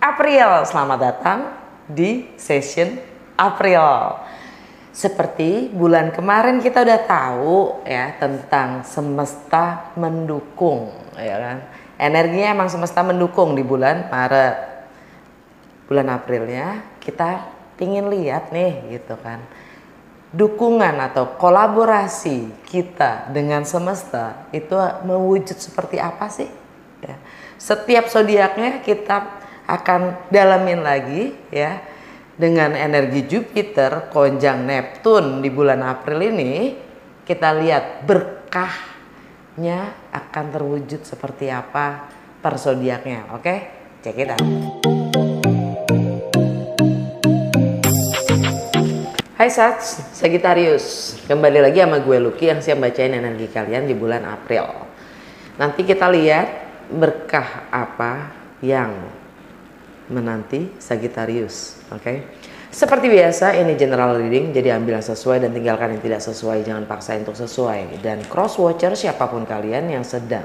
April, selamat datang di session April. Seperti bulan kemarin kita udah tahu ya tentang semesta mendukung, ya kan? Energinya emang semesta mendukung di bulan Maret. Bulan Aprilnya kita pingin lihat nih gitu kan. Dukungan atau kolaborasi kita dengan semesta itu mewujud seperti apa sih? Ya. Setiap zodiaknya kita akan dalamin lagi ya dengan energi Jupiter konjang Neptune di bulan April ini. Kita lihat berkahnya akan terwujud seperti apa per zodiaknya. Oke, cek it out. Hai Sagittarius, kembali lagi sama gue Lucky yang siap bacain energi kalian di bulan April. Nanti kita lihat berkah apa yang menanti Sagittarius, oke? Seperti biasa ini general reading, jadi ambil yang sesuai dan tinggalkan yang tidak sesuai, jangan paksa untuk sesuai. Dan cross watcher siapapun kalian yang sedang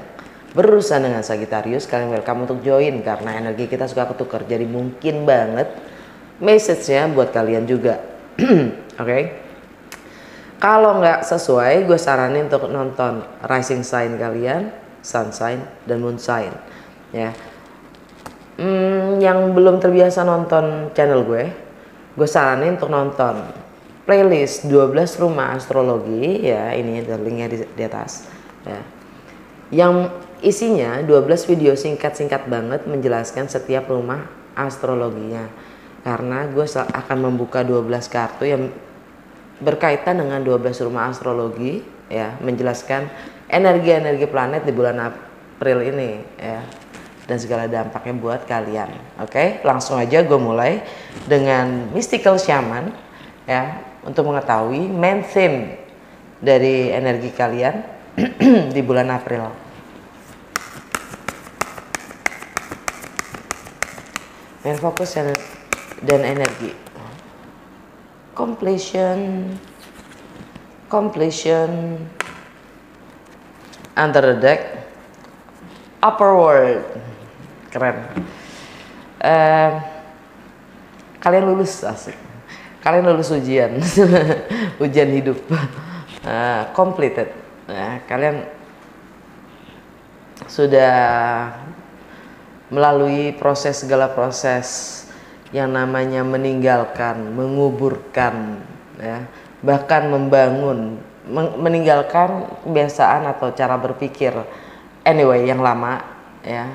berurusan dengan Sagittarius, kalian welcome untuk join karena energi kita suka ketukar, jadi mungkin banget message-nya buat kalian juga, oke? Kalau nggak sesuai, gue saranin untuk nonton rising sign kalian, sun sign dan moon sign, ya. Yang belum terbiasa nonton channel gue saranin untuk nonton playlist 12 rumah astrologi ya, ini ada linknya di atas ya. Yang isinya 12 video singkat-singkat banget menjelaskan setiap rumah astrologinya. Karena gue akan membuka 12 kartu yang berkaitan dengan 12 rumah astrologi ya, menjelaskan energi-energi planet di bulan April ini ya, dan segala dampaknya buat kalian. Oke, langsung aja gue mulai dengan Mystical Shaman ya, untuk mengetahui main theme dari energi kalian di bulan April. Main fokus dan energi. Completion, under the deck, upper world. Keren. Kalian lulus, asik. Kalian lulus ujian ujian hidup, completed. Kalian sudah melalui segala proses yang namanya meninggalkan, menguburkan ya, bahkan membangun, meninggalkan kebiasaan atau cara berpikir anyway yang lama ya,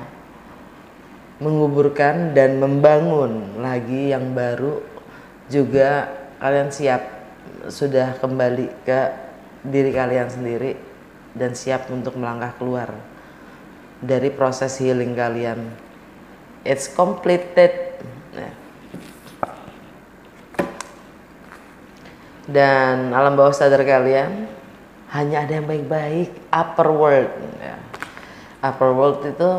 menguburkan dan membangun lagi yang baru. Juga kalian sudah kembali ke diri kalian sendiri dan siap untuk melangkah keluar dari proses healing kalian. It's completed. Dan alam bawah sadar kalian hanya ada yang baik-baik. Upper world ya. Upper world itu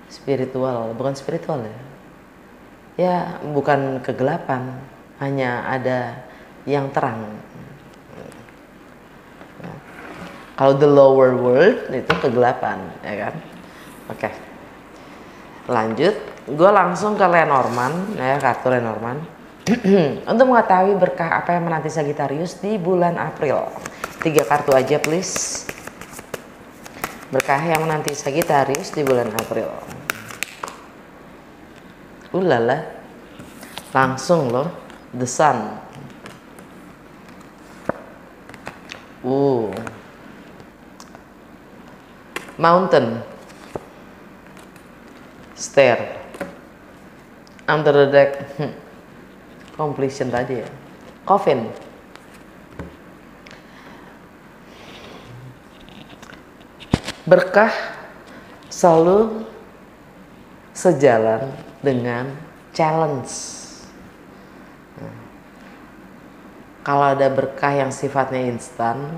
spiritual, bukan spiritual ya. Ya, bukan kegelapan, hanya ada yang terang. Kalau the lower world itu kegelapan, ya kan? Oke. Lanjut, gue langsung ke Lenormand ya, kartu Lenormand. Untuk mengetahui berkah apa yang menanti Sagittarius di bulan April. 3 kartu aja please. Berkah yang menanti Sagittarius di bulan April. Ulala, langsung loh, the sun. Mountain, stair, under the deck, completion tadi ya, coffin. Berkah selalu sejalan dengan challenge. Kalau ada berkah yang sifatnya instan,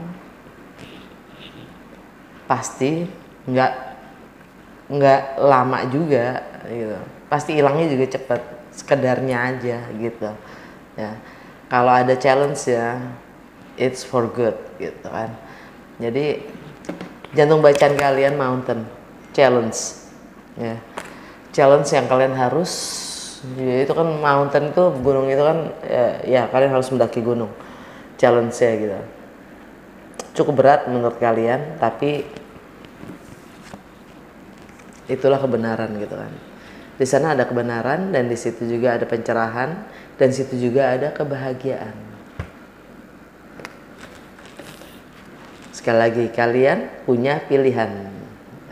pasti nggak lama juga gitu. Pasti hilangnya juga cepet, sekedarnya aja gitu. Ya. Kalau ada challenge ya, it's for good gitu kan. Jadi jantung bacaan kalian mountain, challenge. Ya. challenge yang kalian harus, ya itu kan mountain itu, gunung itu kan ya kalian harus mendaki gunung, challenge-nya gitu. Cukup berat menurut kalian, tapi itulah kebenaran gitu kan. Di sana ada kebenaran, dan di situ juga ada pencerahan, dan di situ juga ada kebahagiaan. Sekali lagi, kalian punya pilihan.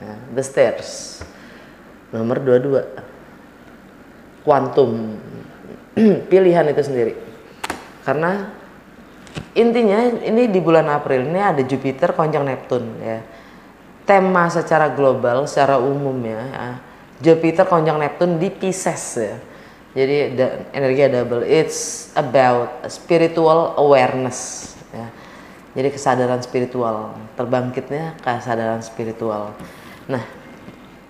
Nah, the stairs nomor 22, kuantum. Pilihan itu sendiri. Karena intinya ini di bulan April ini ada Jupiter konjung Neptune ya. Tema secara global, secara umum ya, Jupiter konjung Neptune di Pisces ya. Jadi energi double, it's about spiritual awareness ya. Jadi kesadaran spiritual, terbangkitnya kesadaran spiritual. Nah,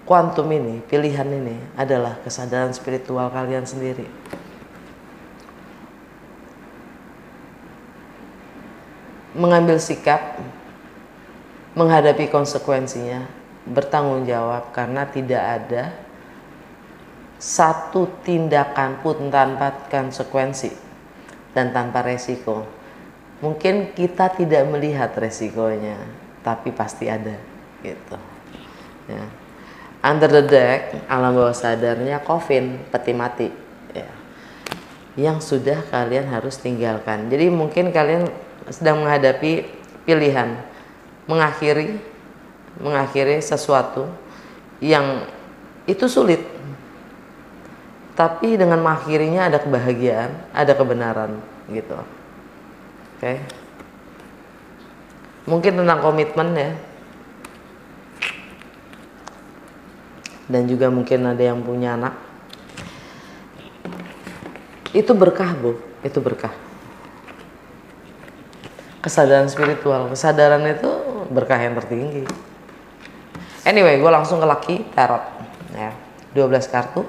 kuantum ini, pilihan ini adalah kesadaran spiritual kalian sendiri. Mengambil sikap, menghadapi konsekuensinya, bertanggung jawab, karena tidak ada satu tindakan pun tanpa konsekuensi dan tanpa resiko. Mungkin kita tidak melihat resikonya, tapi pasti ada gitu ya. Under the deck, alam bawah sadarnya coffin, peti mati ya, yang sudah kalian harus tinggalkan. Jadi mungkin kalian sedang menghadapi pilihan mengakhiri sesuatu yang itu sulit, tapi dengan mengakhirinya ada kebahagiaan, ada kebenaran gitu. Oke. Mungkin tentang komitmen ya, dan juga mungkin ada yang punya anak. Itu berkah Bu, itu berkah. Kesadaran spiritual, kesadaran itu berkah yang tertinggi. Anyway, gue langsung ke Lucky Tarot ya. 12 kartu,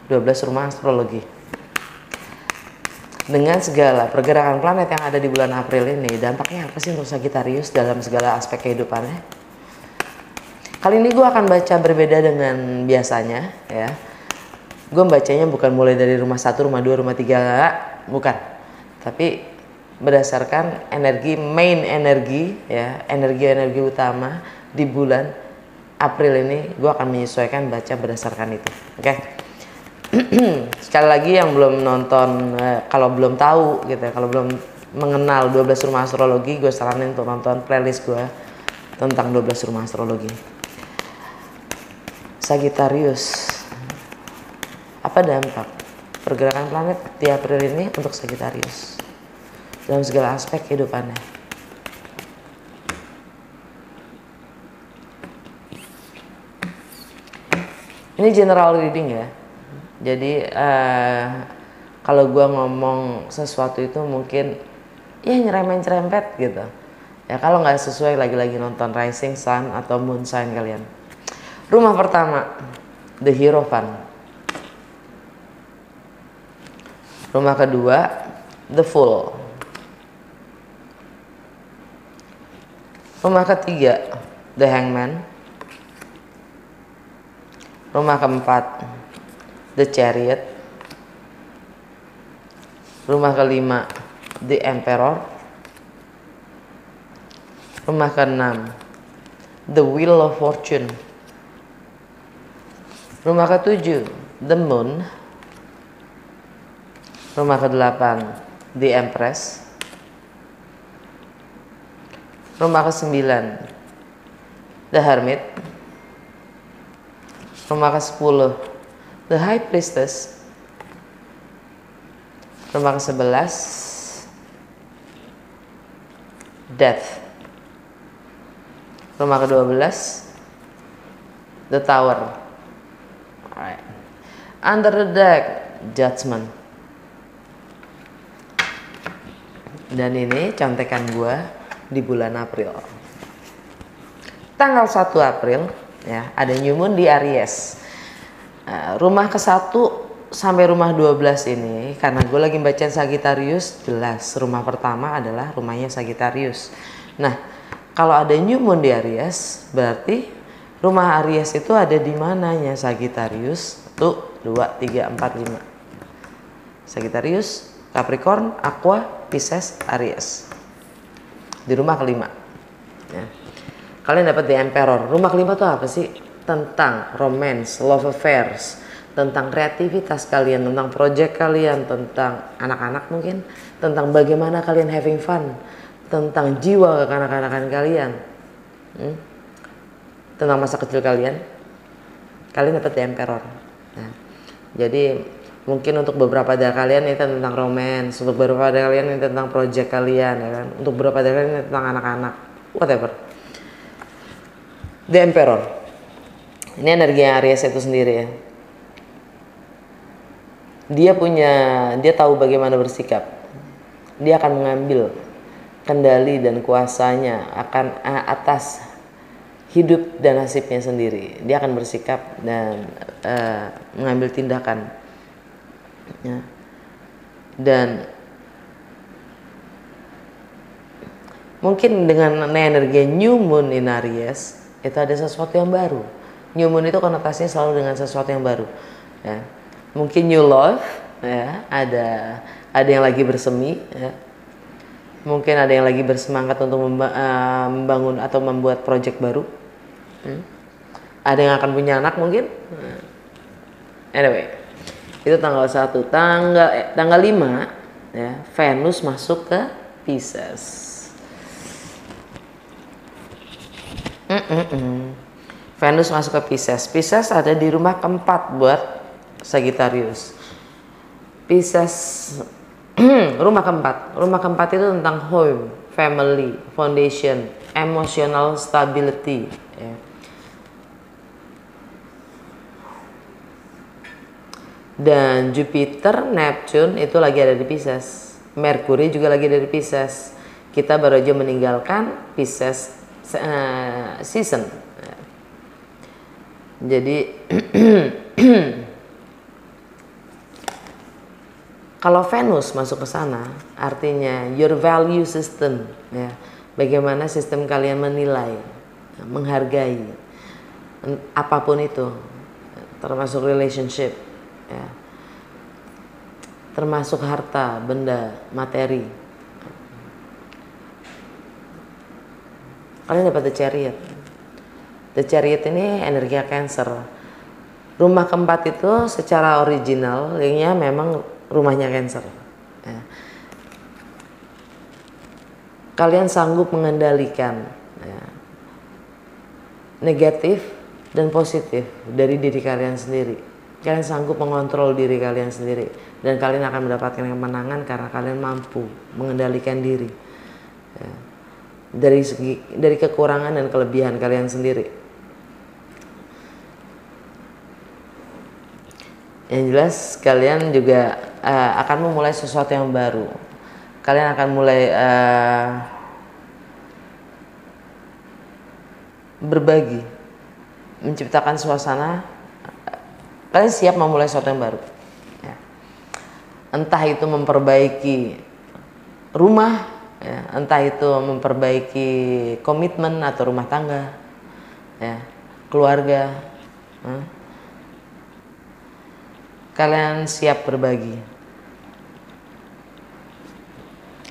12 rumah astrologi. Dengan segala pergerakan planet yang ada di bulan April ini, dampaknya apa sih untuk Sagittarius dalam segala aspek kehidupannya? Kali ini gue akan baca berbeda dengan biasanya ya. Gue bacanya bukan mulai dari rumah 1, rumah 2, rumah 3, bukan. Tapi berdasarkan energi, main energi ya, energi-energi utama di bulan April ini, gue akan menyesuaikan baca berdasarkan itu. Oke. Sekali lagi yang belum nonton, kalau belum tahu gitu ya, kalau belum mengenal 12 rumah astrologi, gue saranin untuk nonton playlist gue tentang 12 rumah astrologi. Sagittarius, apa dampak pergerakan planet di April ini untuk Sagittarius dalam segala aspek kehidupannya? Ini general reading ya. Jadi kalau gue ngomong sesuatu itu mungkin ya nyerempet gitu ya. Kalau nggak sesuai, lagi-lagi nonton rising sun atau moon sign kalian. Rumah pertama, the Hierophant. Rumah kedua, the Fool. Rumah ketiga, the Hangman. Rumah keempat, the Chariot. Rumah kelima, the Emperor. Rumah keenam, the Wheel of Fortune. Rumah ketujuh, the Moon. Rumah kedelapan, the Empress. Rumah ke-9, the Hermit. Rumah ke-10, the High Priestess. Rumah ke-11, Death. Rumah ke-12, the Tower. Alright. Under the deck, Judgment. Dan ini contekan gua di bulan April. Tanggal 1 April ya, ada new moon di Aries. Rumah ke-1 sampai rumah 12 ini, karena gue lagi baca Sagittarius, jelas rumah pertama adalah rumahnya Sagittarius. Nah, kalau ada new moon di Aries, berarti rumah Aries itu ada di mananya Sagittarius? 2, 3, 4, 5. Sagittarius, Capricorn, Aqua, Pisces, Aries. Di rumah kelima. Ya. Kalian dapat The Emperor. Rumah kelima tuh apa sih? Tentang romance, love affairs, tentang kreativitas kalian, tentang project kalian, tentang anak-anak mungkin, tentang bagaimana kalian having fun, tentang jiwa kekanak-kanakan kalian, tentang masa kecil kalian. Kalian dapat The Emperor. Nah, jadi mungkin untuk beberapa dari kalian ini tentang romance, untuk beberapa dari kalian ini tentang project kalian, ya kan? Untuk beberapa dari kalian ini tentang anak-anak, whatever. The Emperor. Ini energi Aries itu sendiri ya. Dia tahu bagaimana bersikap. Dia akan mengambil kendali dan kuasanya akan atas hidup dan nasibnya sendiri. Dia akan bersikap dan mengambil tindakan. Ya. Dan mungkin dengan energi New Moon in Aries itu ada sesuatu yang baru. New Moon itu konotasinya selalu dengan sesuatu yang baru. Ya. Mungkin new love, ya. Ada yang lagi bersemi, ya. Mungkin ada yang lagi bersemangat untuk membangun atau membuat project baru. Ada yang akan punya anak mungkin. Anyway, itu tanggal 1. Tanggal 5 ya, Venus masuk ke Pisces. Venus masuk ke Pisces. Pisces ada di rumah keempat buat Sagittarius. Pisces rumah keempat. Rumah keempat itu tentang home, family, foundation, emotional stability. Ya. Dan Jupiter, Neptune itu lagi ada di Pisces. Mercury juga lagi ada di Pisces. Kita baru aja meninggalkan Pisces season. Jadi kalau Venus masuk ke sana, artinya your value system, ya, bagaimana sistem kalian menilai, menghargai, apapun itu, termasuk relationship, ya, termasuk harta, benda, materi. Kalian dapat The Chariot. The Chariot ini energi Cancer. Rumah keempat itu secara original, linknya memang rumahnya Cancer. Ya. Kalian sanggup mengendalikan, ya, negatif dan positif dari diri kalian sendiri. Kalian sanggup mengontrol diri kalian sendiri, dan kalian akan mendapatkan kemenangan karena kalian mampu mengendalikan diri, ya, dari kekurangan dan kelebihan kalian sendiri. Yang jelas kalian juga akan memulai sesuatu yang baru. Kalian akan mulai berbagi, menciptakan suasana. Kalian siap memulai sesuatu yang baru. Ya. Entah itu memperbaiki rumah, ya, entah itu memperbaiki komitmen atau rumah tangga, ya, keluarga. Kalian siap berbagi.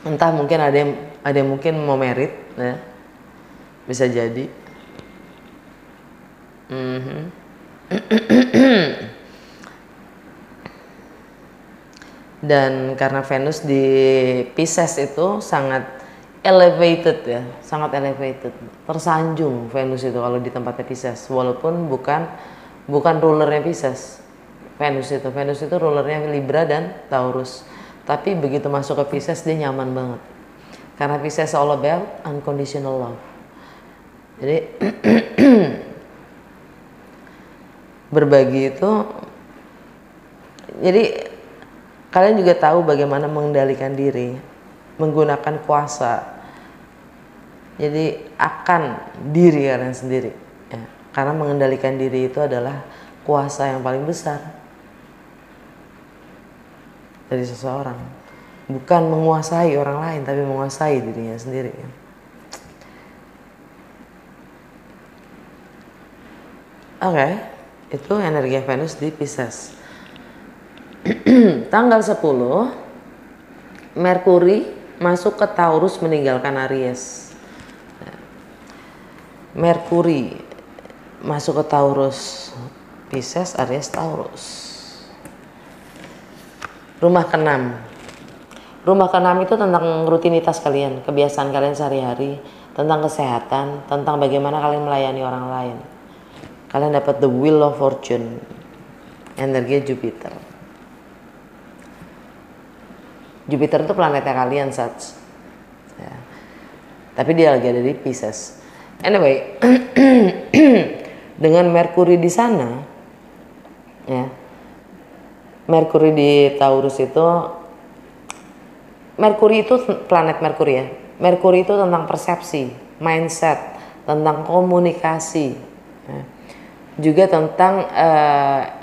Entah mungkin ada yang mungkin mau merit, ya, bisa jadi. Dan karena Venus di Pisces itu sangat elevated, ya, sangat elevated, tersanjung Venus itu kalau di tempatnya Pisces, walaupun bukan rulernya Pisces. Venus itu rulernya Libra dan Taurus. Tapi begitu masuk ke Pisces dia nyaman banget. Karena Pisces all about unconditional love. Jadi berbagi itu, jadi kalian juga tahu bagaimana mengendalikan diri, menggunakan kuasa. Jadi akan diri kalian sendiri, ya. Karena mengendalikan diri itu adalah kuasa yang paling besar dari seseorang. Bukan menguasai orang lain, tapi menguasai dirinya sendiri. Oke. itu energi Venus di Pisces. Tanggal 10 Merkuri masuk ke Taurus meninggalkan Aries. Merkuri masuk ke Taurus, Pisces, Aries, Taurus. Rumah ke-6. Rumah ke-6 itu tentang rutinitas kalian, kebiasaan kalian sehari-hari, tentang kesehatan, tentang bagaimana kalian melayani orang lain. Kalian dapat the Wheel of Fortune, energi Jupiter. Jupiter itu planetnya kalian, Sats. Ya. Tapi dia lagi ada di Pisces. Anyway, dengan Merkuri di sana, ya, Merkuri di Taurus itu, Merkuri itu planet Merkuri ya. Merkuri itu tentang persepsi, mindset, tentang komunikasi, ya. Juga tentang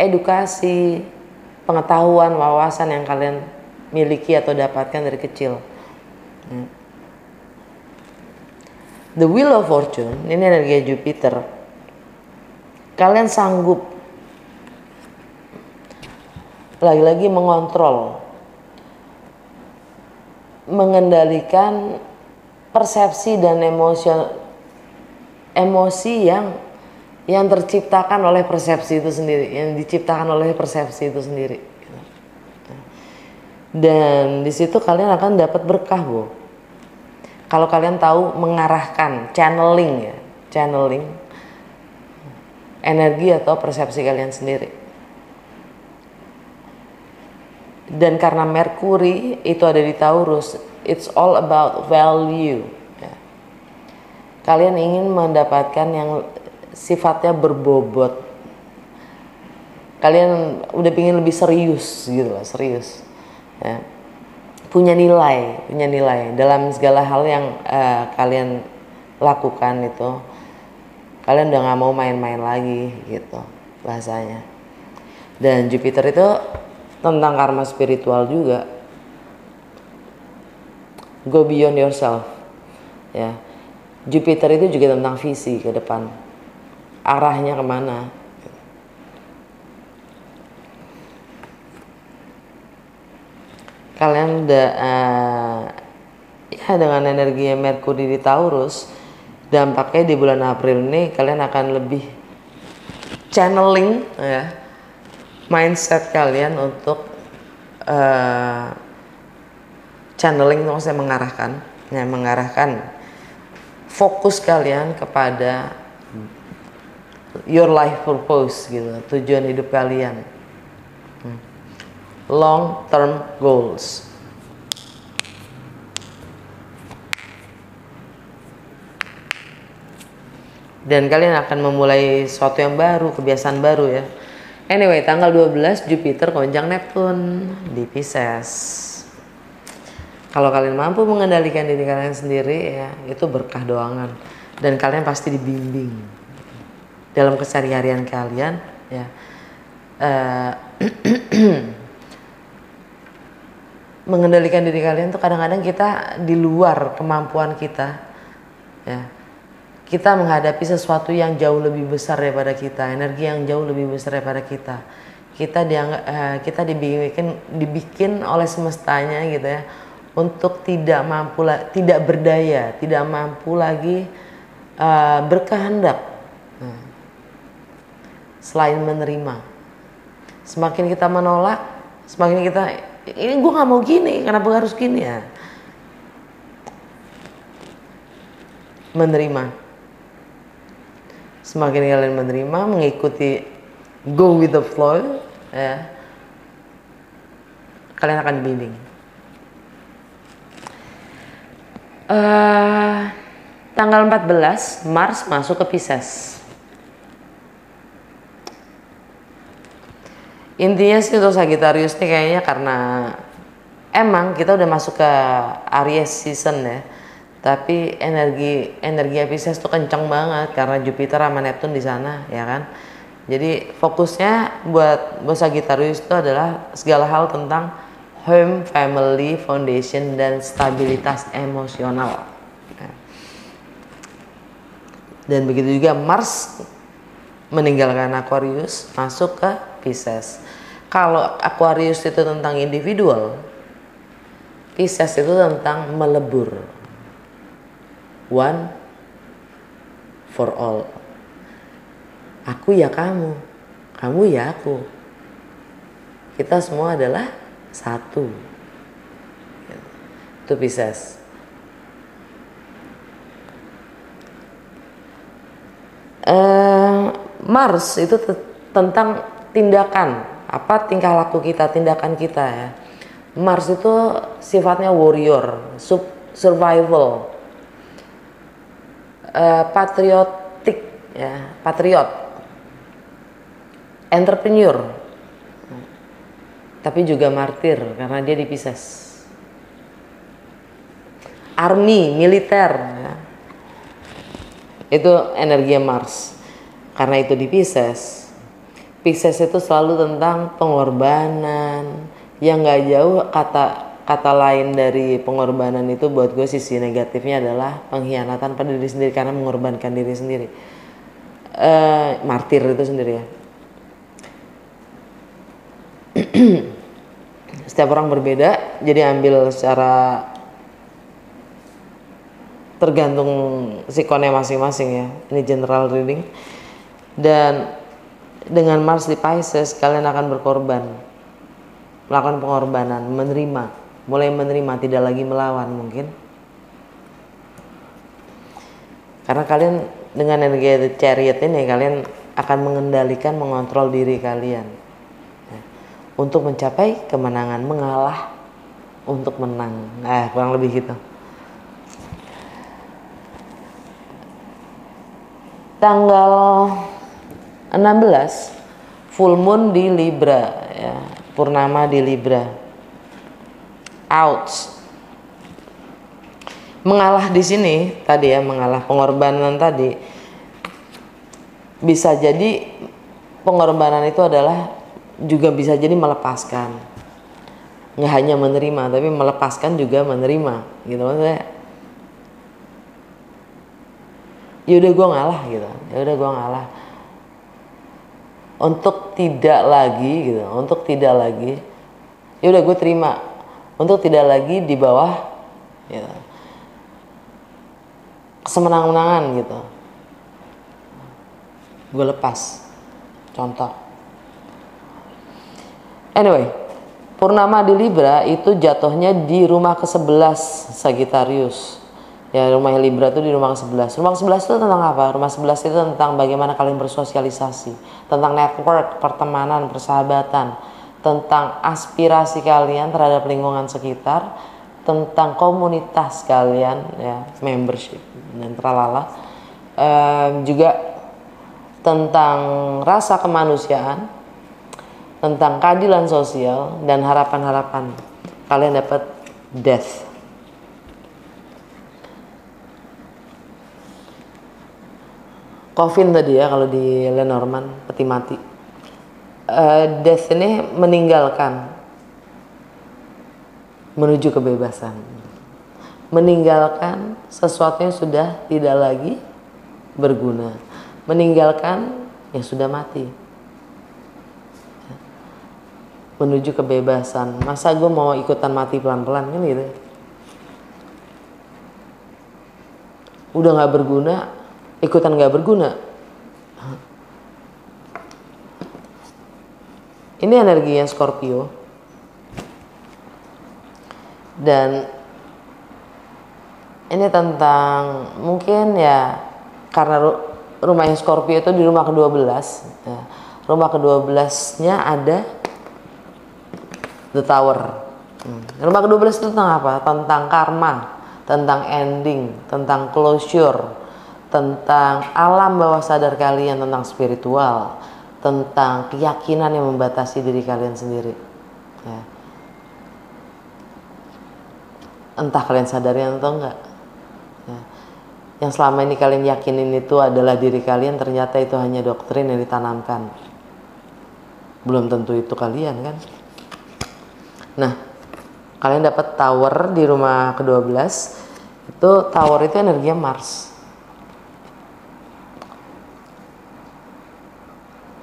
edukasi, pengetahuan, wawasan yang kalian miliki atau dapatkan dari kecil. The Wheel of Fortune ini energi Jupiter. Kalian sanggup lagi-lagi mengontrol, mengendalikan persepsi dan emosi yang terciptakan oleh persepsi itu sendiri, yang diciptakan oleh persepsi itu sendiri. Dan di situ kalian akan dapat berkah, Bu. Kalau kalian tahu mengarahkan, channeling energi atau persepsi kalian sendiri. Dan karena Merkuri itu ada di Taurus, it's all about value. Kalian ingin mendapatkan yang sifatnya berbobot. Kalian udah pengen lebih serius gitu lah, serius. Ya. Punya nilai dalam segala hal yang kalian lakukan itu. Kalian udah nggak mau main-main lagi gitu bahasanya. Dan Jupiter itu tentang karma spiritual juga. Go beyond yourself. Ya. Jupiter itu juga tentang visi ke depan. Arahnya kemana? Kalian udah ya dengan energi Merkuri di Taurus, dampaknya di bulan April ini kalian akan lebih channeling ya mindset kalian untuk channeling, maksudnya mengarahkan fokus kalian kepada your life purpose gitu, tujuan hidup kalian. Long term goals. Dan kalian akan memulai sesuatu yang baru, kebiasaan baru ya. Anyway, tanggal 12 Jupiter konjang Neptune di Pisces. Kalau kalian mampu mengendalikan diri kalian sendiri ya, itu berkah doangan. Dan kalian pasti dibimbing dalam keseharian kalian ya. Mengendalikan diri kalian tuh kadang-kadang kita di luar kemampuan kita ya. Kita menghadapi sesuatu yang jauh lebih besar daripada kita, energi yang jauh lebih besar daripada kita. Kita dibikin oleh semestanya gitu ya, untuk tidak berdaya, tidak mampu lagi berkehendak selain menerima. Semakin kita menolak, semakin kita ini gue nggak mau gini, kenapa harus gini ya? Menerima. Semakin kalian menerima, mengikuti, go with the flow, ya, kalian akan dibimbing. Tanggal 14 Mars masuk ke Pisces. Intinya sih untuk Sagittarius nih kayaknya karena emang kita udah masuk ke Aries season ya. Tapi energi Pisces tuh kencang banget karena Jupiter sama Neptune di sana ya kan. Jadi fokusnya buat Sagittarius itu adalah segala hal tentang home, family, foundation, dan stabilitas emosional. Dan begitu juga Mars meninggalkan Aquarius, masuk ke Pisces. Kalau Aquarius itu tentang individual, Pisces itu tentang melebur. One for all. Aku ya kamu, kamu ya aku. Kita semua adalah satu. Itu Pisces. Mars itu tentang tindakan, apa tingkah laku kita, tindakan kita ya. Mars itu sifatnya warrior, survival, patriotik ya, patriot, entrepreneur, tapi juga martir karena dia di Pisces. Army, militer ya. Itu energi Mars. Karena itu di Pisces. Pisces itu selalu tentang pengorbanan. Yang gak jauh kata lain dari pengorbanan itu buat gue sisi negatifnya adalah pengkhianatan pada diri sendiri karena mengorbankan diri sendiri. Martir itu sendiri ya. Setiap orang berbeda, jadi ambil secara tergantung sikonnya masing-masing ya. Ini general reading. Dan dengan Mars di Pisces, kalian akan berkorban, melakukan pengorbanan, menerima, mulai menerima, tidak lagi melawan mungkin. Karena kalian dengan energi Chariot ini, kalian akan mengendalikan, mengontrol diri kalian ya, untuk mencapai kemenangan, mengalah untuk menang. Kurang lebih gitu. Tanggal 16 full moon di Libra ya, purnama di Libra. Ouch. Mengalah di sini tadi ya, mengalah pengorbanan tadi. Bisa jadi pengorbanan itu adalah juga bisa jadi melepaskan. Nggak hanya menerima, tapi melepaskan juga menerima gitu maksudnya. Yaudah gue ngalah gitu, yaudah gue ngalah untuk tidak lagi gitu, untuk tidak lagi, yaudah gue terima untuk tidak lagi di bawah gitu, kesemenang-menangan gitu, gue lepas. Contoh, anyway, purnama di Libra itu jatuhnya di rumah ke-11 Sagittarius. Ya, rumah Libra itu di rumah ke-11. Rumah ke-11 itu tentang apa? Rumah 11 itu tentang bagaimana kalian bersosialisasi, tentang network, pertemanan, persahabatan, tentang aspirasi kalian terhadap lingkungan sekitar, tentang komunitas kalian ya, membership dan tralala. Juga tentang rasa kemanusiaan, tentang keadilan sosial dan harapan-harapan kalian dapat death. Coffin tadi ya, kalau di Lenormand peti mati. Death ini meninggalkan, menuju kebebasan, meninggalkan sesuatu yang sudah tidak lagi berguna, meninggalkan yang sudah mati, menuju kebebasan. Masa gue mau ikutan mati pelan-pelan kan gitu, udah nggak berguna ikutan nggak berguna. Ini energinya Scorpio, dan ini tentang mungkin ya, karena rumahnya Scorpio itu di rumah ke-12 ya. Rumah ke-12 nya ada The Tower. Rumah ke-12 itu tentang apa? Tentang karma, tentang ending, tentang closure, tentang alam bawah sadar kalian, tentang spiritual, tentang keyakinan yang membatasi diri kalian sendiri ya. Entah kalian sadari atau enggak ya. Yang selama ini kalian yakinin itu adalah diri kalian, ternyata itu hanya doktrin yang ditanamkan. Belum tentu itu kalian kan. Nah, kalian dapat tower di rumah ke-12. Itu tower itu energinya Mars.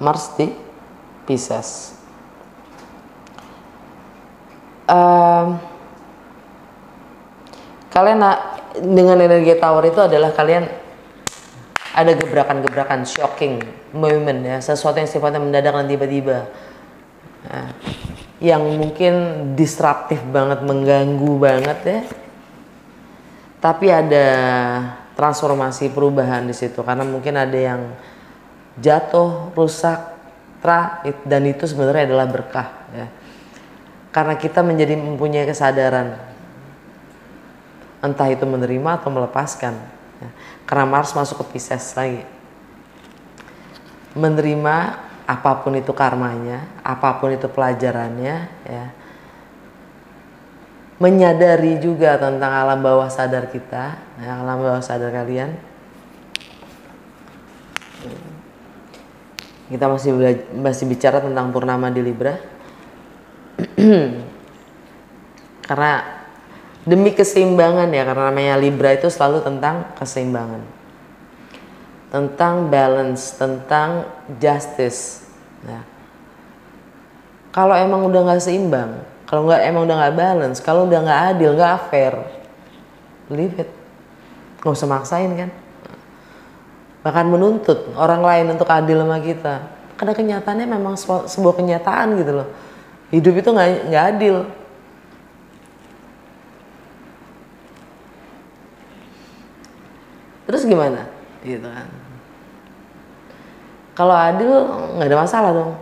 Mars di Pisces. Kalian dengan energi Tower itu adalah kalian ada gebrakan-gebrakan, shocking moment ya, sesuatu yang sifatnya mendadak dan tiba-tiba, nah, yang mungkin disruptif banget, mengganggu banget ya. Tapi ada transformasi perubahan di situ karena mungkin ada yang jatuh, rusak, dan itu sebenarnya adalah berkah ya. Karena kita menjadi mempunyai kesadaran, entah itu menerima atau melepaskan ya. Karena Mars masuk ke Pisces lagi, menerima apapun itu karmanya, apapun itu pelajarannya ya. Menyadari juga tentang alam bawah sadar kita ya, alam bawah sadar kalian. Kita masih bicara tentang purnama di Libra. Karena demi keseimbangan ya, karena namanya Libra itu selalu tentang keseimbangan, tentang balance, tentang justice ya. Kalau emang udah nggak seimbang, kalau emang udah nggak balance, kalau udah nggak adil, nggak fair, leave it, nggak usah maksain kan. Bahkan menuntut orang lain untuk adil sama kita, karena kenyataannya memang sebuah kenyataan gitu loh. Hidup itu nggak adil. Terus gimana? Gitu kan. Kalau adil nggak ada masalah dong.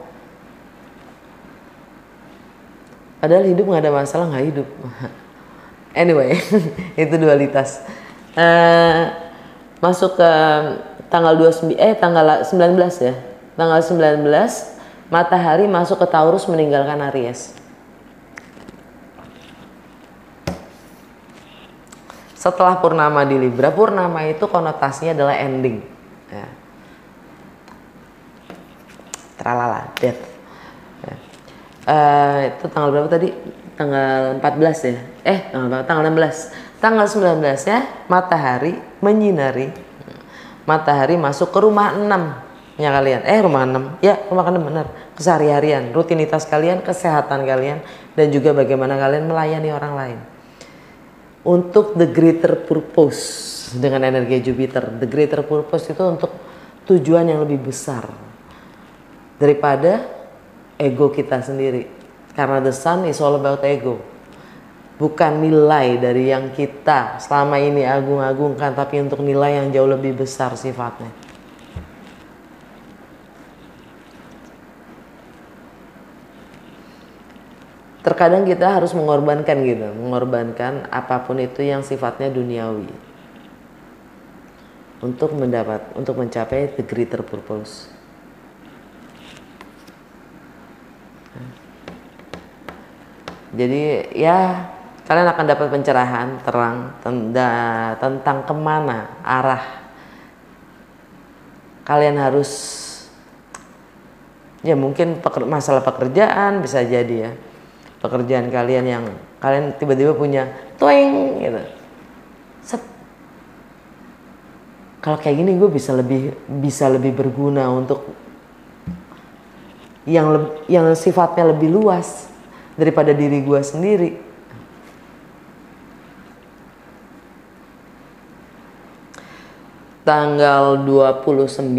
Padahal hidup nggak ada masalah, nggak hidup. Anyway, itu dualitas. Masuk ke tanggal 19 ya. Tanggal 19 matahari masuk ke Taurus meninggalkan Aries. Setelah purnama di Libra, purnama itu konotasinya adalah ending ya. Tralala, death ya. Itu tanggal berapa tadi? Tanggal 14 ya? Tanggal 16. Tanggal 19 ya, matahari menyinari. Matahari masuk ke rumah 6 nya kalian. Rumah 6. Ya, rumah 6 benar. Keseharian, rutinitas kalian, kesehatan kalian, dan juga bagaimana kalian melayani orang lain. Untuk the greater purpose dengan energi Jupiter. The greater purpose itu untuk tujuan yang lebih besar daripada ego kita sendiri. Karena the sun is all about ego. Bukan nilai dari yang kita selama ini agung-agungkan, tapi untuk nilai yang jauh lebih besar sifatnya. Terkadang kita harus mengorbankan gitu, mengorbankan apapun itu yang sifatnya duniawi untuk mencapai the greater purpose. Jadi ya kalian akan dapat pencerahan terang tentang kemana arah kalian harus. Ya mungkin masalah pekerjaan bisa jadi ya. Pekerjaan kalian yang kalian tiba-tiba punya tweng gitu. Set. Kalau kayak gini gue bisa lebih berguna untuk yang sifatnya lebih luas daripada diri gue sendiri. Tanggal 29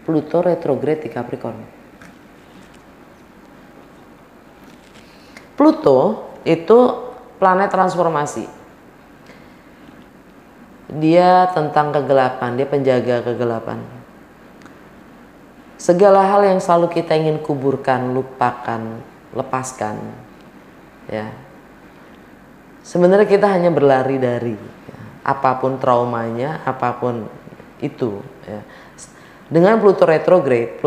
Pluto retrograde di Capricorn. Pluto itu planet transformasi. Dia tentang kegelapan, dia penjaga kegelapan. Segala hal yang selalu kita ingin kuburkan, lupakan, lepaskan, ya. Sebenarnya kita hanya berlari dari apapun traumanya, apapun itu, ya. Dengan Pluto retrograde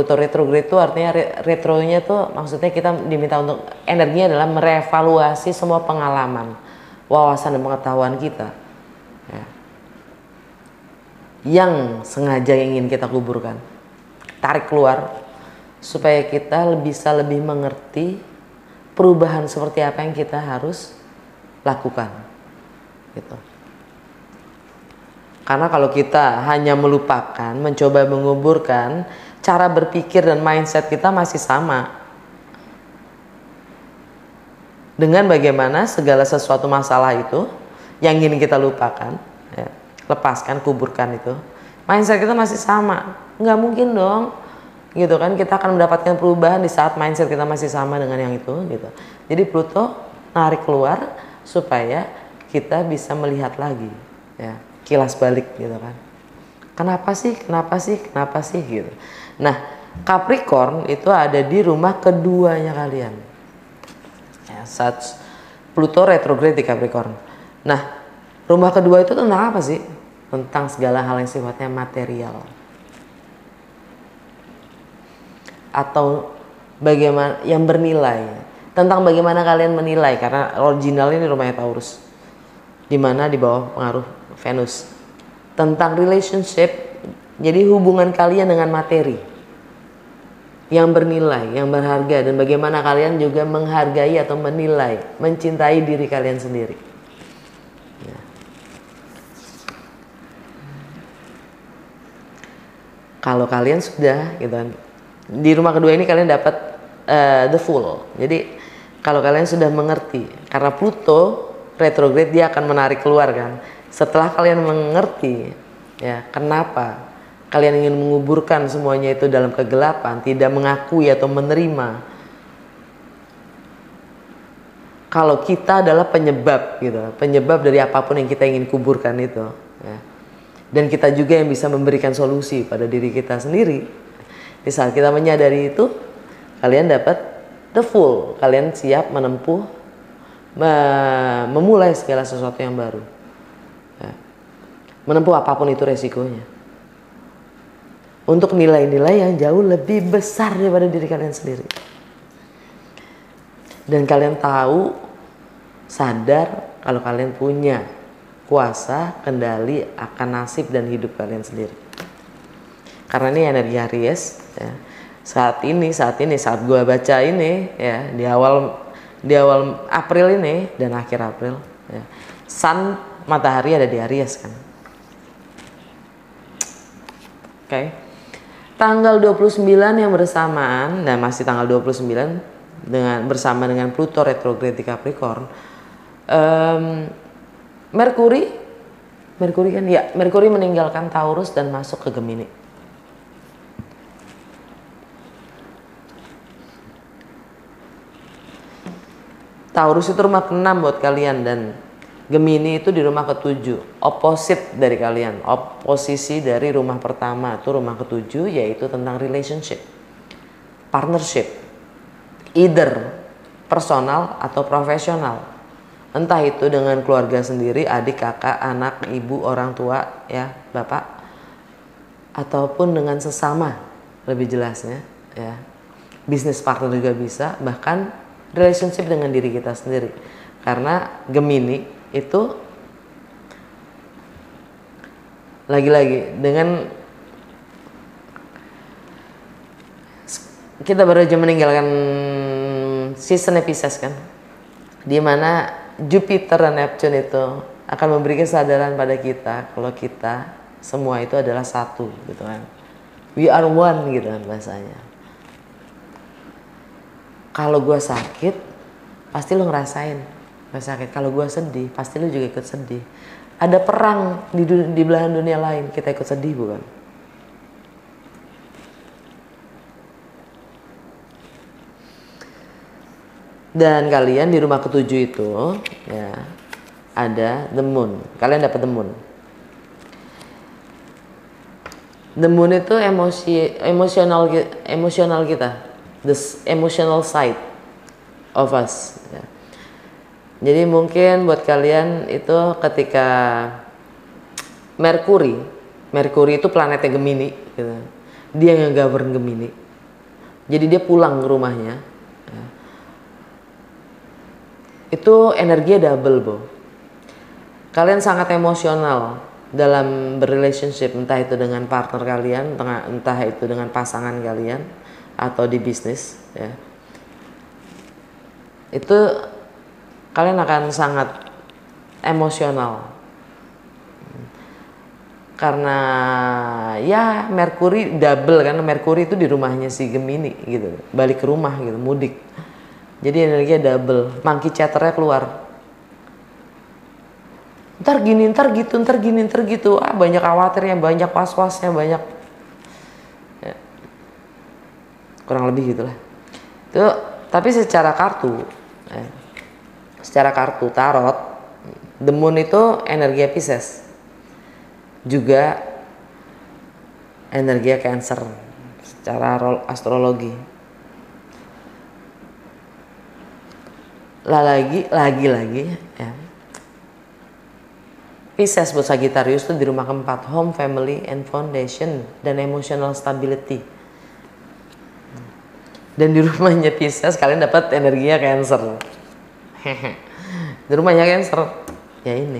itu artinya retronya tuh maksudnya kita diminta untuk energinya adalah merevaluasi semua pengalaman, wawasan dan pengetahuan kita ya, yang sengaja ingin kita kuburkan, tarik keluar supaya kita bisa lebih mengerti perubahan seperti apa yang kita harus lakukan gitu. Karena kalau kita hanya melupakan, mencoba menguburkan, cara berpikir dan mindset kita masih sama. Dengan bagaimana segala sesuatu masalah itu yang ingin kita lupakan, ya, lepaskan, kuburkan itu, mindset kita masih sama. Nggak mungkin dong, gitu kan, kita akan mendapatkan perubahan di saat mindset kita masih sama dengan yang itu, gitu. Jadi Pluto narik keluar supaya kita bisa melihat lagi, ya, kilas balik, gitu kan. Kenapa sih, gitu. Nah, Capricorn itu ada di rumah keduanya kalian. Ya, saat Pluto retrograde di Capricorn. Nah, rumah kedua itu tentang apa sih? Tentang segala hal yang sifatnya material. Atau bagaimana yang bernilai. Tentang bagaimana kalian menilai, karena original ini rumahnya Taurus. Di mana di bawah pengaruh Venus. Tentang relationship, jadi hubungan kalian dengan materi yang bernilai, yang berharga, dan bagaimana kalian juga menghargai atau menilai, mencintai diri kalian sendiri. Ya. Kalau kalian sudah, gitu kan, di rumah kedua ini kalian dapat the full. Jadi kalau kalian sudah mengerti, karena Pluto retrograde dia akan menarik keluar kan. Setelah kalian mengerti, ya, kenapa kalian ingin menguburkan semuanya itu dalam kegelapan, tidak mengakui atau menerima kalau kita adalah penyebab, gitu, penyebab dari apapun yang kita ingin kuburkan itu, ya. Dan kita juga yang bisa memberikan solusi pada diri kita sendiri. Di saat kita menyadari itu, kalian dapat the full, kalian siap menempuh, memulai segala sesuatu yang baru, ya. Menempuh apapun itu resikonya, untuk nilai-nilai yang jauh lebih besar daripada diri kalian sendiri. Dan kalian tahu, sadar kalau kalian punya kuasa, kendali akan nasib dan hidup kalian sendiri. Karena ini energi Aries, ya. Saat gua baca ini, ya, di awal April ini dan akhir April, ya, Sun, matahari ada di Aries kan. Oke. Tanggal 29 yang bersamaan, dan masih tanggal 29 bersama dengan Pluto retrograde di Capricorn, Merkuri meninggalkan Taurus dan masuk ke Gemini. Taurus itu rumah ke-6 buat kalian, dan Gemini itu di rumah ke-7, opposite dari kalian, oposisi dari rumah pertama itu rumah ke-7, yaitu tentang relationship, partnership, either personal atau profesional, entah itu dengan keluarga sendiri, adik, kakak, anak, ibu, orang tua, ya, bapak, ataupun dengan sesama, lebih jelasnya, ya, bisnis partner juga bisa, bahkan relationship dengan diri kita sendiri, karena Gemini itu lagi-lagi dengan kita baru aja meninggalkan season Pisces kan, dimana Jupiter dan Neptune itu akan memberi kesadaran pada kita kalau kita semua itu adalah satu, gitu kan. We are one, gitu kan bahasanya. Kalau gue sakit, pasti lo ngerasain gak sakit. Kalau gue sedih, pasti lu juga ikut sedih. Ada perang di belahan dunia lain, kita ikut sedih, bukan? Dan kalian di rumah ke-7 itu, ya, ada the moon. Kalian dapat the moon. The moon itu emosional kita, the emotional side of us, ya. Jadi mungkin buat kalian itu ketika Merkuri itu planetnya Gemini, gitu. Dia yang govern Gemini. Jadi dia pulang ke rumahnya, ya. Itu energinya double, Bo. Kalian sangat emosional dalam berrelationship, entah itu dengan partner kalian, entah itu dengan pasangan kalian, atau di bisnis, ya. Itu kalian akan sangat emosional. karena ya Merkuri double, karena Merkuri itu di rumahnya si Gemini gitu, balik ke rumah gitu, mudik, jadi energinya double, monkey chatternya keluar, ntar gini ntar gitu ntar gini ntar gitu, banyak khawatirnya, banyak was-wasnya, banyak ya, kurang lebih gitulah itu. Tapi secara kartu tarot, the moon itu energi Pisces, juga energi Cancer secara astrologi. Lagi ya. Pisces buat Sagittarius itu di rumah keempat, home, family, and foundation, dan emotional stability. Dan di rumahnya Pisces kalian dapat energinya Cancer. Di rumahnya Cancer ya ini,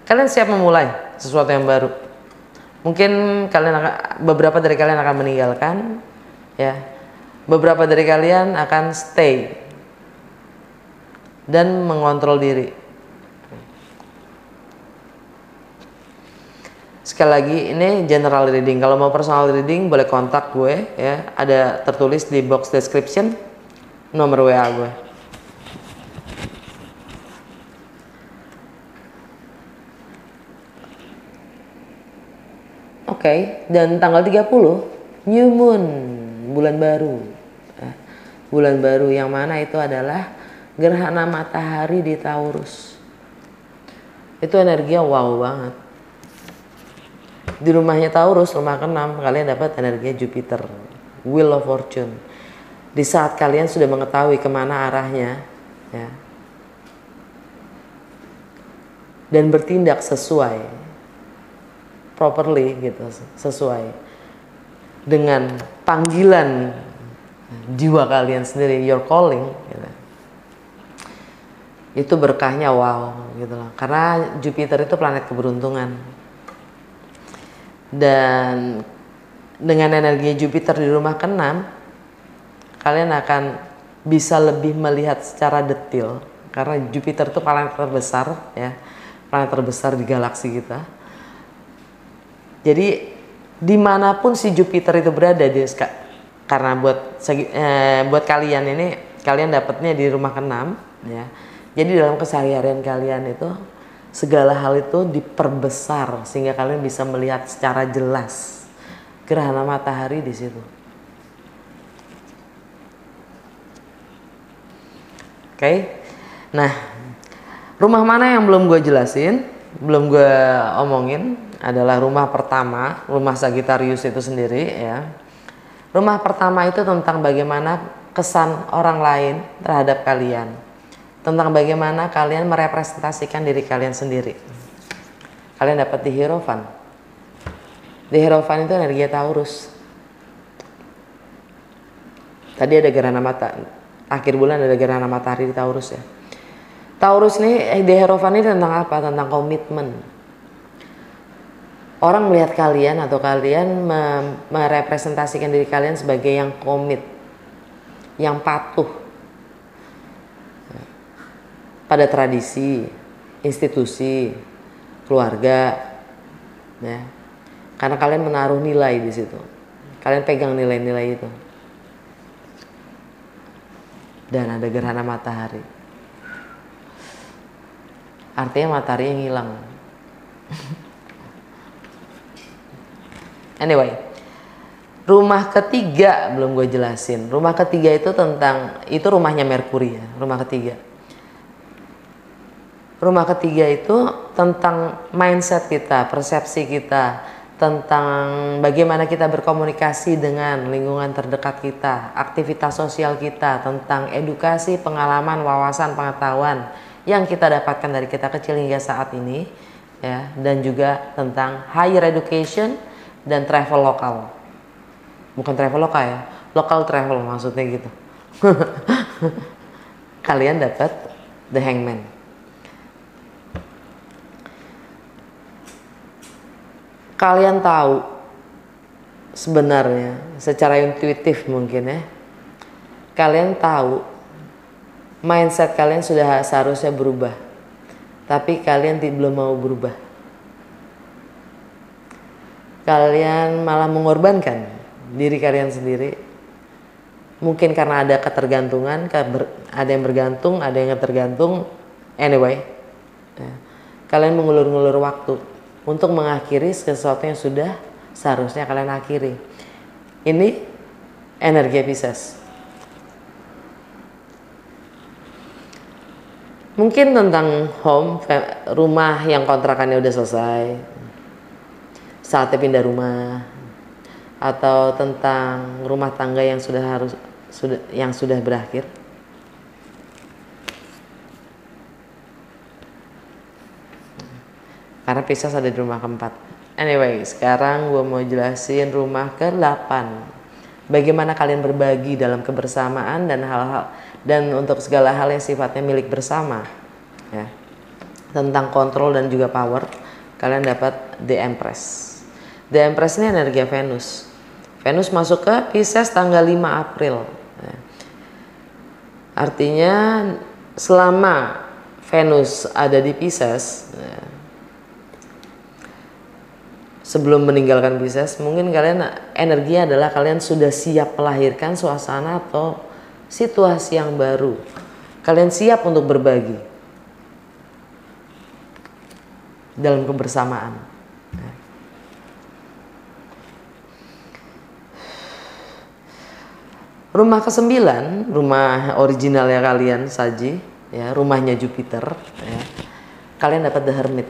kalian siap memulai sesuatu yang baru. Mungkin beberapa dari kalian akan meninggalkan, ya. Beberapa dari kalian akan stay dan mengontrol diri. Sekali lagi, ini general reading. Kalau mau personal reading boleh kontak gue ya. Ada tertulis di box description nomor WA gue. Oke, dan tanggal 30 New Moon, bulan baru. Bulan baru yang mana itu adalah gerhana matahari di Taurus. Itu energinya wow banget. Di rumahnya Taurus, rumah ke-6, kalian dapat energi Jupiter, Wheel of Fortune. Di saat kalian sudah mengetahui kemana arahnya, ya, dan bertindak sesuai, properly gitu, sesuai dengan panggilan jiwa kalian sendiri, your calling, gitu. Itu berkahnya wow gitu loh. Karena Jupiter itu planet keberuntungan. Dan dengan energi Jupiter di rumah ke-6, kalian akan bisa lebih melihat secara detail, karena Jupiter itu planet terbesar ya, planet terbesar di galaksi kita. Jadi dimanapun si Jupiter itu berada, karena buat kalian ini, kalian dapatnya di rumah ke-6 ya. Jadi dalam keseharian kalian itu segala hal itu diperbesar sehingga kalian bisa melihat secara jelas gerhana matahari di situ. Oke. Nah, rumah mana yang belum gue jelasin, belum gue omongin adalah rumah pertama, rumah Sagittarius itu sendiri ya. Rumah pertama itu tentang bagaimana kesan orang lain terhadap kalian. Tentang bagaimana kalian merepresentasikan diri kalian sendiri. Kalian dapat di Hierophant. Di Hierophant itu energi Taurus. Tadi ada gerhana akhir bulan ada gerhana matahari di Taurus ya. Taurus ini di Hierophant ini tentang apa? Tentang komitmen. Orang melihat kalian atau kalian merepresentasikan diri kalian sebagai yang komit, yang patuh pada tradisi, institusi, keluarga, ya. Karena kalian menaruh nilai di situ, kalian pegang nilai-nilai itu. Dan ada gerhana matahari, artinya matahari yang hilang. Anyway, rumah ketiga belum gue jelasin. Rumah ketiga itu itu rumahnya Merkuri ya, rumah ketiga. Rumah ketiga itu tentang mindset kita, persepsi kita, tentang bagaimana kita berkomunikasi dengan lingkungan terdekat kita, aktivitas sosial kita, tentang edukasi, pengalaman, wawasan, pengetahuan yang kita dapatkan dari kita kecil hingga saat ini, ya, dan juga tentang higher education dan travel lokal. Bukan travel lokal ya, local travel maksudnya gitu. Kalian dapat the Hangman. Kalian tahu sebenarnya secara intuitif mungkin ya, kalian tahu mindset kalian sudah seharusnya berubah, tapi kalian belum mau berubah. kalian malah mengorbankan diri kalian sendiri. Mungkin karena ada ketergantungan, ada yang bergantung, ada yang tergantung. Anyway, ya, kalian mengulur-ngulur waktu untuk mengakhiri sesuatu yang sudah seharusnya kalian akhiri. Ini energi Pisces. Mungkin tentang home, rumah yang kontrakannya udah selesai, saatnya pindah rumah, atau tentang rumah tangga yang sudah berakhir. Karena Pisces ada di rumah keempat. Anyway, sekarang gue mau jelasin rumah ke-8. Bagaimana kalian berbagi dalam kebersamaan dan hal-hal, dan untuk segala hal yang sifatnya milik bersama, ya. Tentang kontrol dan juga power, kalian dapat The Empress. The Empress ini energi Venus. Venus masuk ke Pisces tanggal 5 April. Ya. Artinya selama Venus ada di Pisces, ya, sebelum meninggalkan Pisces, mungkin kalian energinya adalah kalian sudah siap melahirkan suasana atau situasi yang baru. Kalian siap untuk berbagi dalam kebersamaan. Rumah ke-9, rumah originalnya kalian Saji, ya, rumahnya Jupiter, ya. Kalian dapat The Hermit.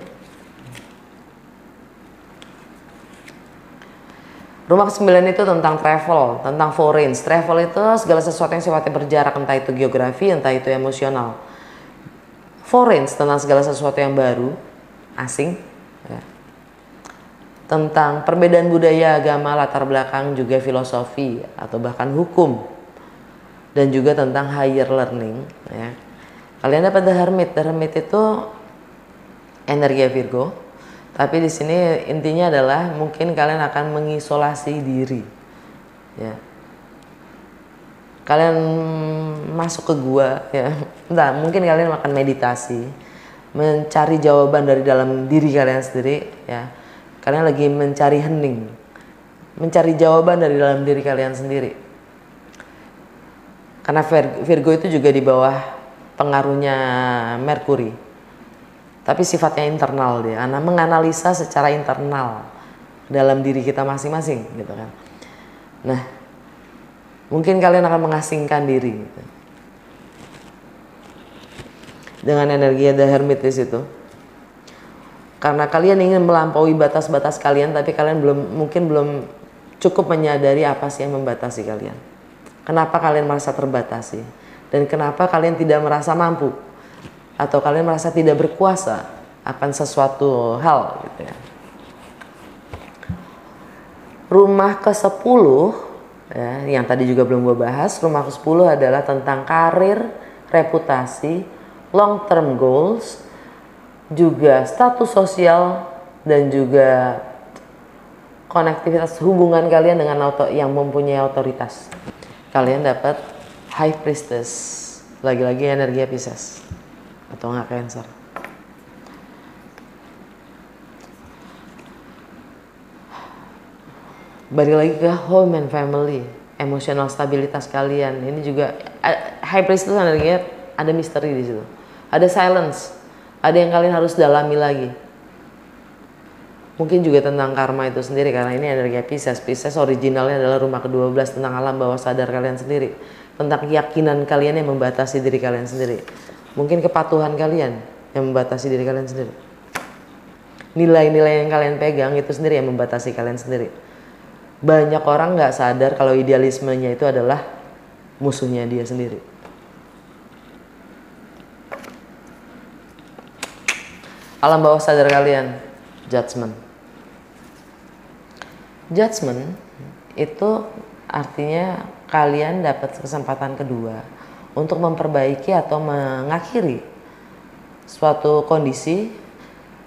Rumah ke-9 itu tentang travel, tentang foreign. Travel itu segala sesuatu yang sifatnya berjarak, entah itu geografi, entah itu emosional. Foreign tentang segala sesuatu yang baru, asing, ya. Tentang perbedaan budaya, agama, latar belakang, juga filosofi atau bahkan hukum, dan juga tentang higher learning, ya. Kalian dapat The Hermit. The Hermit itu energi Virgo. Tapi di sini intinya adalah mungkin kalian akan mengisolasi diri, ya. Kalian masuk ke gua, ya. Entah, mungkin kalian akan meditasi, mencari jawaban dari dalam diri kalian sendiri, ya. Kalian lagi mencari hening, mencari jawaban dari dalam diri kalian sendiri. Karena Virgo itu juga di bawah pengaruhnya Merkuri. Tapi sifatnya internal dia, karena menganalisa secara internal dalam diri kita masing-masing, gitu kan. Nah, mungkin kalian akan mengasingkan diri, gitu, dengan energi The Hermit di situ. Karena kalian ingin melampaui batas-batas kalian, tapi kalian mungkin belum cukup menyadari apa sih yang membatasi kalian. Kenapa kalian merasa terbatasi, dan kenapa kalian tidak merasa mampu, atau kalian merasa tidak berkuasa akan sesuatu hal, gitu ya. Rumah ke-10, ya, yang tadi juga belum gue bahas. Rumah ke-10 adalah tentang karir, reputasi, long term goals, juga status sosial, dan juga konektivitas hubungan kalian dengan yang mempunyai otoritas. Kalian dapat High Priestess, lagi-lagi energi Pisces atau nggak Cancer. Balik lagi ke home and family, emosional stabilitas kalian. Ini juga High Priestess energinya ada misteri di situ, ada silence, ada yang kalian harus dalami lagi. Mungkin juga tentang karma itu sendiri, karena ini energi Pisces. Pisces originalnya adalah rumah ke-12 tentang alam bawah sadar kalian sendiri, tentang keyakinan kalian yang membatasi diri kalian sendiri. Mungkin kepatuhan kalian yang membatasi diri kalian sendiri. Nilai-nilai yang kalian pegang itu sendiri yang membatasi kalian sendiri. Banyak orang nggak sadar kalau idealismenya itu adalah musuhnya dia sendiri. Alam bawah sadar kalian, judgment. Judgment itu artinya kalian dapat kesempatan kedua untuk memperbaiki atau mengakhiri suatu kondisi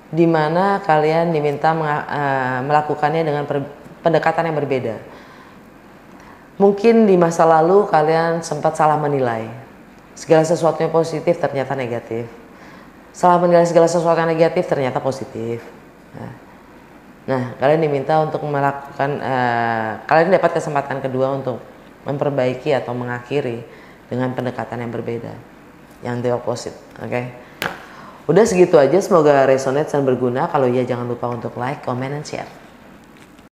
di mana kalian diminta melakukannya dengan pendekatan yang berbeda. Mungkin di masa lalu kalian sempat salah menilai. Segala sesuatu yang positif ternyata negatif. Salah menilai segala sesuatu yang negatif ternyata positif. Nah, Nah, kalian diminta untuk melakukan, kalian dapat kesempatan kedua untuk memperbaiki atau mengakhiri dengan pendekatan yang berbeda, yang the opposite. Oke. Udah segitu aja, semoga resonate dan berguna. Kalau iya jangan lupa untuk like, comment, and share.